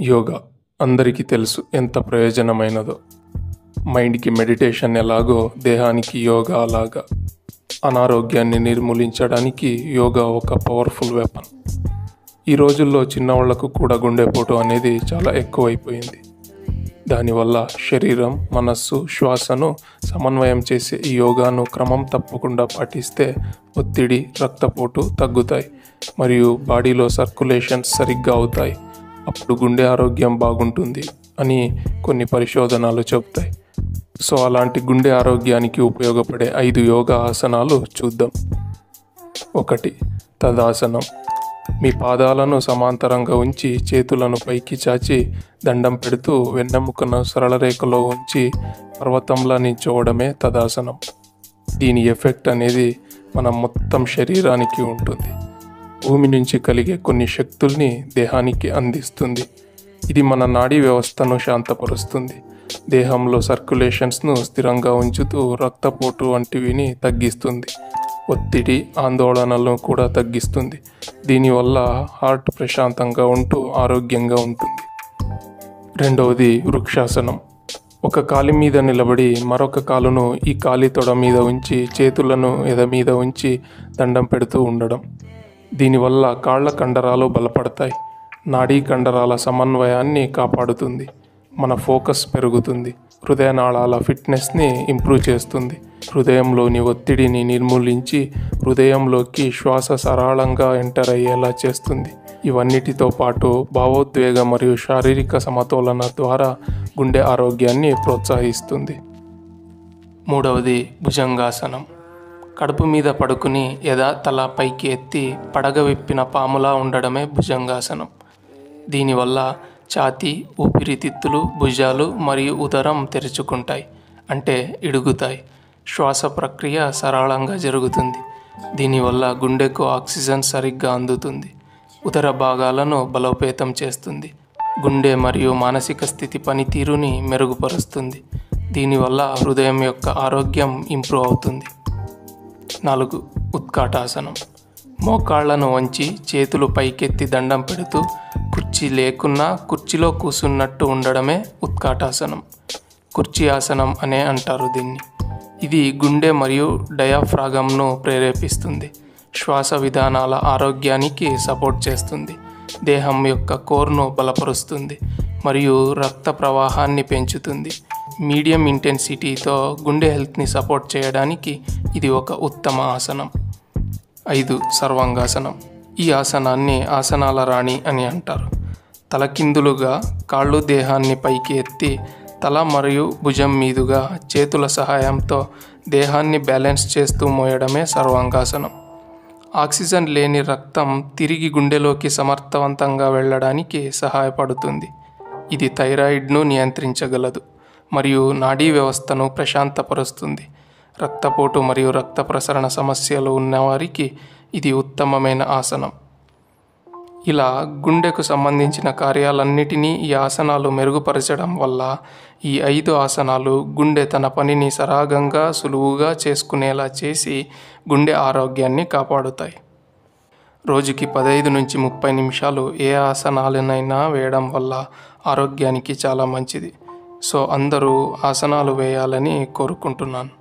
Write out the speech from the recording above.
యోగా అందరికీ తెలుసు ఎంత ప్రయోజనమైనదో. మైండ్కి మెడిటేషన్ ఎలాగో దేహానికి యోగా అలాగా. అనారోగ్యాన్ని నిర్మూలించడానికి యోగా ఒక పవర్ఫుల్ వెపన్. ఈ రోజుల్లో చిన్నవాళ్లకు కూడా గుండెపోటు అనేది చాలా ఎక్కువైపోయింది. దానివల్ల శరీరం, మనస్సు, శ్వాసను సమన్వయం చేసే ఈ యోగాను క్రమం తప్పకుండా పాటిస్తే ఒత్తిడి, రక్తపోటు తగ్గుతాయి మరియు బాడీలో సర్క్యులేషన్స్ సరిగ్గా అవుతాయి. అప్పుడు గుండె ఆరోగ్యం బాగుంటుంది అని కొన్ని పరిశోధనలు చెబుతాయి. సో అలాంటి గుండె ఆరోగ్యానికి ఉపయోగపడే 5 యోగా ఆసనాలు చూద్దాం. 1. తదాసనం. మీ పాదాలను సమాంతరంగా ఉంచి చేతులను పైకి చాచి దండం పెడుతూ వెన్నెముకను సరళ రేఖలో ఉంచి పర్వతంలా నిల్చోవడమే తదాసనం. దీని ఎఫెక్ట్ అనేది మన మొత్తం శరీరానికి ఉంటుంది. భూమి నుంచి కలిగే కొన్ని శక్తుల్ని దేహానికి అందిస్తుంది. ఇది మన నాడీ వ్యవస్థను శాంతపరుస్తుంది. దేహంలో సర్క్యులేషన్స్ను స్థిరంగా ఉంచుతూ రక్తపోటు వంటివిని తగ్గిస్తుంది. ఒత్తిడి, ఆందోళనలను కూడా తగ్గిస్తుంది. దీనివల్ల హార్ట్ ప్రశాంతంగా ఉంటూ ఆరోగ్యంగా ఉంటుంది. 2. వృక్షాసనం. ఒక కాలి మీద నిలబడి మరొక కాలును ఈ కాలి తొడ మీద ఉంచి చేతులను ఎద మీద ఉంచి దండం పెడుతూ ఉండడం. దీనివల్ల కాళ్ళ కండరాలు బలపడతాయి. నాడీ కండరాల సమన్వయాన్ని కాపాడుతుంది. మన ఫోకస్ పెరుగుతుంది. హృదయనాళాల ఫిట్నెస్ని ఇంప్రూవ్ చేస్తుంది. హృదయంలోని ఒత్తిడిని నిర్మూలించి హృదయంలోకి శ్వాస సరళంగా ఎంటర్ అయ్యేలా చేస్తుంది. ఇవన్నిటితో పాటు భావోద్వేగ మరియు శారీరక సమతోలన ద్వారా గుండె ఆరోగ్యాన్ని ప్రోత్సహిస్తుంది. 3. భుజంగాసనం. కడుపు మీద పడుకుని తల పైకి ఎత్తి పడగ విప్పిన పాములా ఉండడమే భుజంగాసనం. దీనివల్ల ఛాతీ, ఊపిరితిత్తులు, భుజాలు మరియు ఉదరం తెరుచుకుంటాయి, అంటే ఇడుగుతాయి. శ్వాస ప్రక్రియ సరళంగా జరుగుతుంది. దీనివల్ల గుండెకు ఆక్సిజన్ సరిగ్గా అందుతుంది. ఉదర భాగాలను బలోపేతం చేస్తుంది. గుండె మరియు మానసిక స్థితి పనితీరుని మెరుగుపరుస్తుంది. దీనివల్ల హృదయం యొక్క ఆరోగ్యం ఇంప్రూవ్ అవుతుంది. 4. ఉత్కాటాసనం. మోకాళ్లను వంచి చేతులు పైకెత్తి దండం పెడుతూ కుర్చీ లేకున్నా కుర్చీలో కూసున్నట్టు ఉండడమే ఉత్కాటాసనం. కుర్చీ ఆసనం అనే అంటారు దీన్ని. ఇది గుండె మరియు డయాఫ్రాగమ్ను ప్రేరేపిస్తుంది. శ్వాస విధానాల ఆరోగ్యానికి సపోర్ట్ చేస్తుంది. దేహం యొక్క కోర్ను బలపరుస్తుంది మరియు రక్త ప్రవాహాన్ని పెంచుతుంది. మీడియం ఇంటెన్సిటీతో గుండె హెల్త్ని సపోర్ట్ చేయడానికి ఇది ఒక ఉత్తమ ఆసనం. 5. సర్వాంగాసనం. ఈ ఆసనాన్ని ఆసనాల రాణి అని అంటారు. తలకిందులుగా కాళ్ళు దేహాన్ని పైకి ఎత్తి తల మరియు భుజం మీదుగా చేతుల సహాయంతో దేహాన్ని బ్యాలెన్స్ చేస్తూ మోయడమే సర్వాంగాసనం. ఆక్సిజన్ లేని రక్తం తిరిగి గుండెలోకి సమర్థవంతంగా వెళ్ళడానికి సహాయపడుతుంది. ఇది థైరాయిడ్ను నియంత్రించగలదు మరియు నాడీ వ్యవస్థను ప్రశాంతపరుస్తుంది. రక్తపోటు మరియు రక్త ప్రసరణ సమస్యలు ఉన్నవారికి ఇది ఉత్తమమైన ఆసనం. ఇలా గుండెకు సంబంధించిన కార్యాలన్నిటినీ ఈ ఆసనాలు మెరుగుపరచడం వల్ల ఈ 5 ఆసనాలు గుండె తన పనిని సరాగంగా, సులువుగా చేసుకునేలా చేసి గుండె ఆరోగ్యాన్ని కాపాడుతాయి. రోజుకి 15 నుంచి 30 నిమిషాలు ఏ ఆసనాలనైనా వేయడం వల్ల ఆరోగ్యానికి చాలా మంచిది. సో అందరూ ఆసనాలు వేయాలని కోరుకుంటున్నాను.